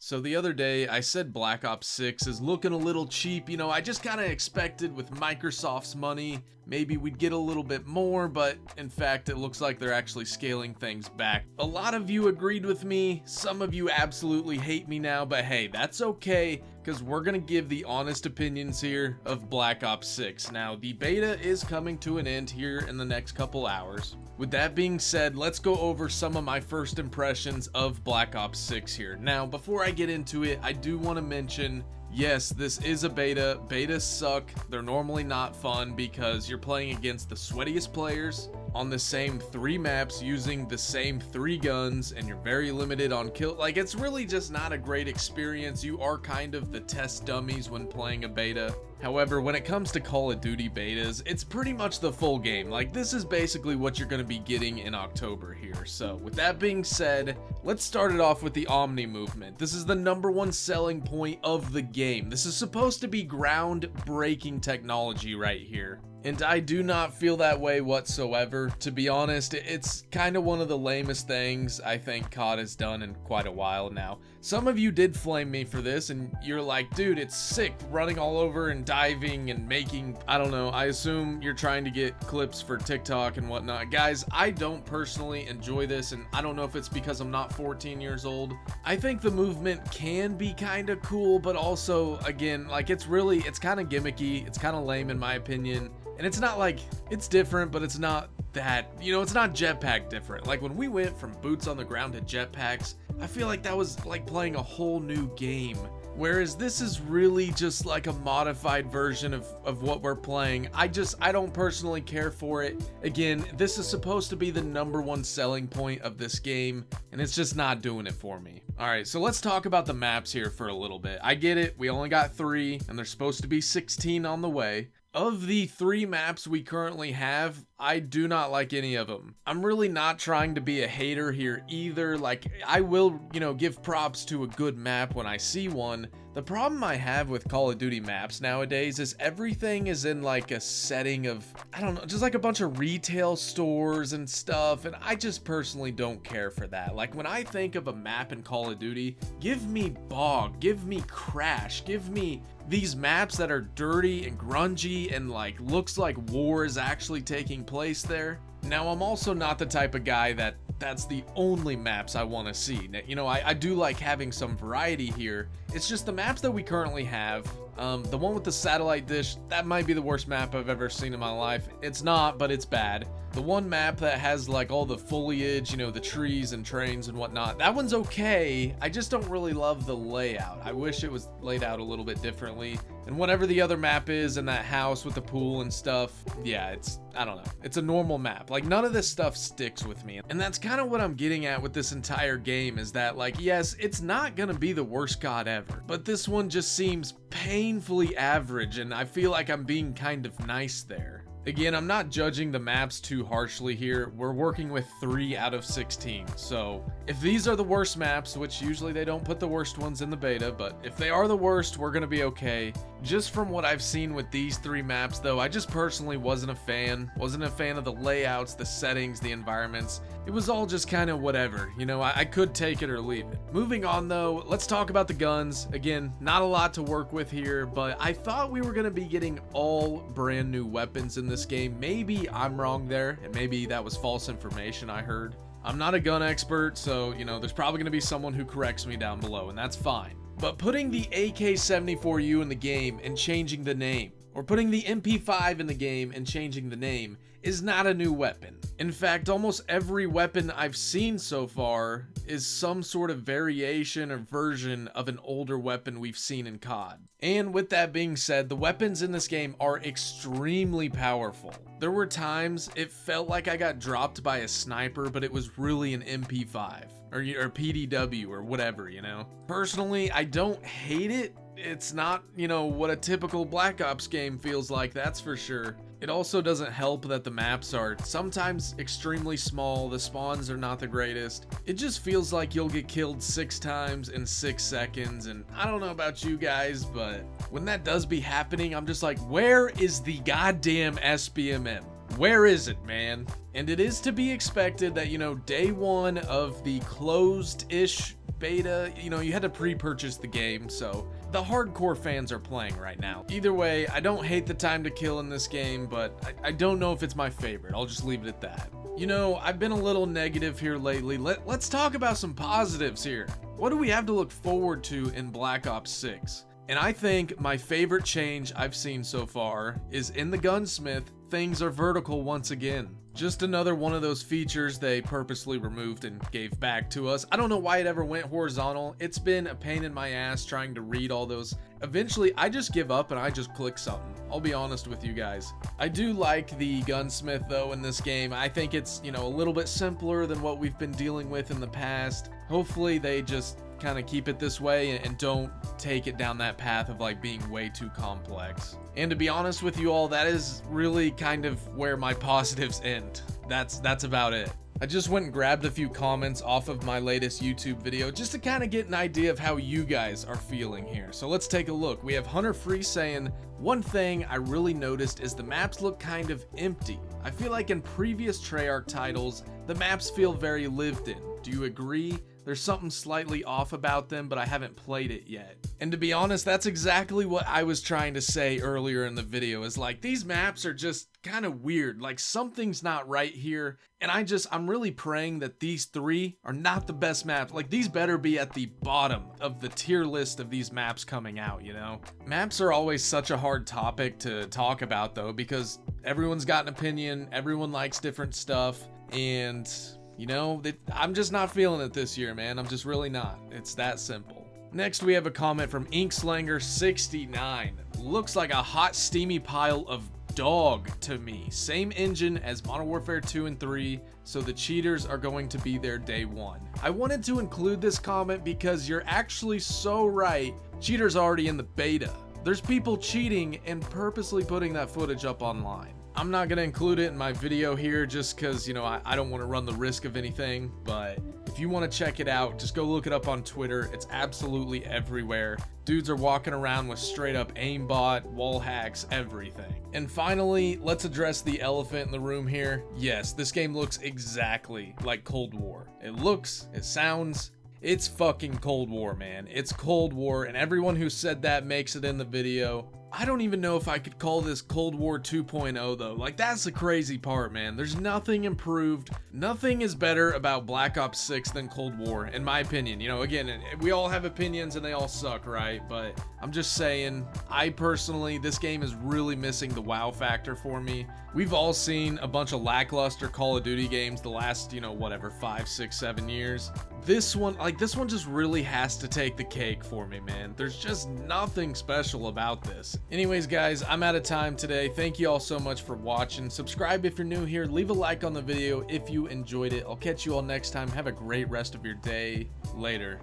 So the other day I said Black Ops 6 is looking a little cheap. I just kind of expected with Microsoft's money, maybe we'd get a little bit more, but in fact it looks like they're actually scaling things back. A lot of you agreed with me, some of you absolutely hate me now, but hey, that's okay, because we're gonna give the honest opinions here of Black Ops 6. Now, the beta is coming to an end here in the next couple hours. With that being said, let's go over some of my first impressions of Black Ops 6 here. Now, before I get into it, I do want to mention, yes, this is a beta. Betas suck. They're normally not fun because you're playing against the sweatiest players on the same 3 maps using the same 3 guns, and you're very limited on kill. Like, it's really just not a great experience. You are kind of the test dummies when playing a beta. However, when it comes to Call of Duty betas, it's pretty much the full game. Like, this is basically what you're going to be getting in October here. So, with that being said, let's start it off with the Omni movement. This is the #1 selling point of the game. This is supposed to be groundbreaking technology right here. And I do not feel that way whatsoever. To be honest, it's kind of one of the lamest things I think COD has done in quite a while now. Some of you did flame me for this, and you're like, dude, it's sick running all over and diving and making, I don't know, I assume you're trying to get clips for TikTok and whatnot. Guys, I don't personally enjoy this, and I don't know if it's because I'm not 14 years old. I think the movement can be kind of cool, but also, again, like, it's kind of gimmicky. It's kind of lame in my opinion. And it's not like, it's different, but it's not that, it's not jetpack different. Like, when we went from boots on the ground to jetpacks, I feel like that was like playing a whole new game. Whereas this is really just like a modified version of what we're playing. I don't personally care for it. Again, this is supposed to be the #1 selling point of this game, and it's just not doing it for me. Alright, so let's talk about the maps here for a little bit. I get it, we only got 3, and there's supposed to be 16 on the way. Of the 3 maps we currently have, I do not like any of them. I'm really not trying to be a hater here either. Like, I will, give props to a good map when I see one. The problem I have with Call of Duty maps nowadays is everything is in like a setting of, I don't know, just like a bunch of retail stores and stuff, and I just personally don't care for that. Like, when I think of a map in Call of Duty, give me Bog, give me Crash, give me these maps that are dirty and grungy and like looks like war is actually taking place there. Now, I'm also not the type of guy that's the only maps I want to see. I do like having some variety here. It's just the maps that we currently have. The one with the satellite dish, that might be the worst map I've ever seen in my life. It's not, but it's bad. The one map that has like all the foliage, the trees and trains and whatnot, that one's okay. I just don't really love the layout. I wish it was laid out a little bit differently. And whatever the other map is in that house with the pool and stuff, yeah, I don't know. It's a normal map. Like, none of this stuff sticks with me. And that's kind of what I'm getting at with this entire game, is that, like, yes, it's not gonna be the worst COD ever, but this one just seems painfully average, and I feel like I'm being kind of nice there. Again, I'm not judging the maps too harshly here. We're working with 3 out of 16. So if these are the worst maps, which usually they don't put the worst ones in the beta, but if they are the worst, we're going to be okay. Just from what I've seen with these 3 maps, though, I just personally wasn't a fan. Wasn't a fan of the layouts, the settings, the environments. It was all just kind of whatever. I could take it or leave it. Moving on, though, let's talk about the guns. Again, not a lot to work with here, but I thought we were going to be getting all brand new weapons in this game. Maybe I'm wrong there, and maybe that was false information I heard. I'm not a gun expert, so, there's probably going to be someone who corrects me down below, and that's fine. But putting the AK-74U in the game and changing the name, or putting the MP5 in the game and changing the name, is not a new weapon. In fact, almost every weapon I've seen so far is some sort of variation or version of an older weapon we've seen in COD. And with that being said, the weapons in this game are extremely powerful. There were times it felt like I got dropped by a sniper, but it was really an MP5 or PDW or whatever, Personally, I don't hate it. It's not, what a typical Black Ops game feels like, that's for sure. It also doesn't help that the maps are sometimes extremely small, the spawns are not the greatest. It just feels like you'll get killed 6 times in 6 seconds, and I don't know about you guys, but when that does be happening, I'm just like, where is the goddamn SBMM? Where is it, man? And it is to be expected that, you know, day one of the closed-ish beta, you know, you had to pre-purchase the game, so the hardcore fans are playing right now. Either way, I don't hate the time to kill in this game, but I don't know if it's my favorite. I'll just leave it at that. You know, I've been a little negative here lately. Let's talk about some positives here. What do we have to look forward to in Black Ops 6? And I think my favorite change I've seen so far is in the gunsmith, things are vertical once again. Just another one of those features they purposely removed and gave back to us. I don't know why it ever went horizontal. It's been a pain in my ass trying to read all those. Eventually, I just give up and I just click something. I'll be honest with you guys. I do like the gunsmith though in this game. I think it's, you know, a little bit simpler than what we've been dealing with in the past. Hopefully they just kind of keep it this way and don't take it down that path of like being way too complex. And to be honest with you all, that is really kind of where my positives end. That's about it. I just went and grabbed a few comments off of my latest YouTube video just to kind of get an idea of how you guys are feeling here. So let's take a look. We have Hunter Free saying, one thing I really noticed is the maps look kind of empty. I feel like in previous Treyarch titles, the maps feel very lived in. Do you agree? There's something slightly off about them, but I haven't played it yet. And to be honest, that's exactly what I was trying to say earlier in the video, is like, these maps are just kind of weird. Like, something's not right here. And I'm really praying that these three are not the best maps. Like, these better be at the bottom of the tier list of these maps coming out, you know? Maps are always such a hard topic to talk about though, because everyone's got an opinion, everyone likes different stuff, and you know, I'm just not feeling it this year, man. I'm just really not. It's that simple. Next, we have a comment from Inkslanger69. Looks like a hot, steamy pile of dog to me. Same engine as Modern Warfare 2 and 3, so the cheaters are going to be there day one. I wanted to include this comment because you're actually so right. Cheaters already in the beta. There's people cheating and purposely putting that footage up online. I'm not going to include it in my video here just because, you know, I don't want to run the risk of anything, but if you want to check it out, just go look it up on Twitter. It's absolutely everywhere. Dudes are walking around with straight up aimbot, wall hacks, everything. And finally, let's address the elephant in the room here. Yes, this game looks exactly like Cold War. It looks, it sounds, it's fucking Cold War, man. It's Cold War, and everyone who said that makes it in the video. I don't even know if I could call this Cold War 2.0 though. Like, that's the crazy part, man. There's nothing improved. Nothing is better about Black Ops 6 than Cold War, in my opinion. You know, again, we all have opinions and they all suck, right? But I'm just saying, I personally, this game is really missing the wow factor for me. We've all seen a bunch of lackluster Call of Duty games the last, you know, whatever, 5, 6, 7 years. This one just really has to take the cake for me, man. There's just nothing special about this. Anyways, guys, I'm out of time today. Thank you all so much for watching. Subscribe if you're new here. Leave a like on the video if you enjoyed it. I'll catch you all next time. Have a great rest of your day. Later.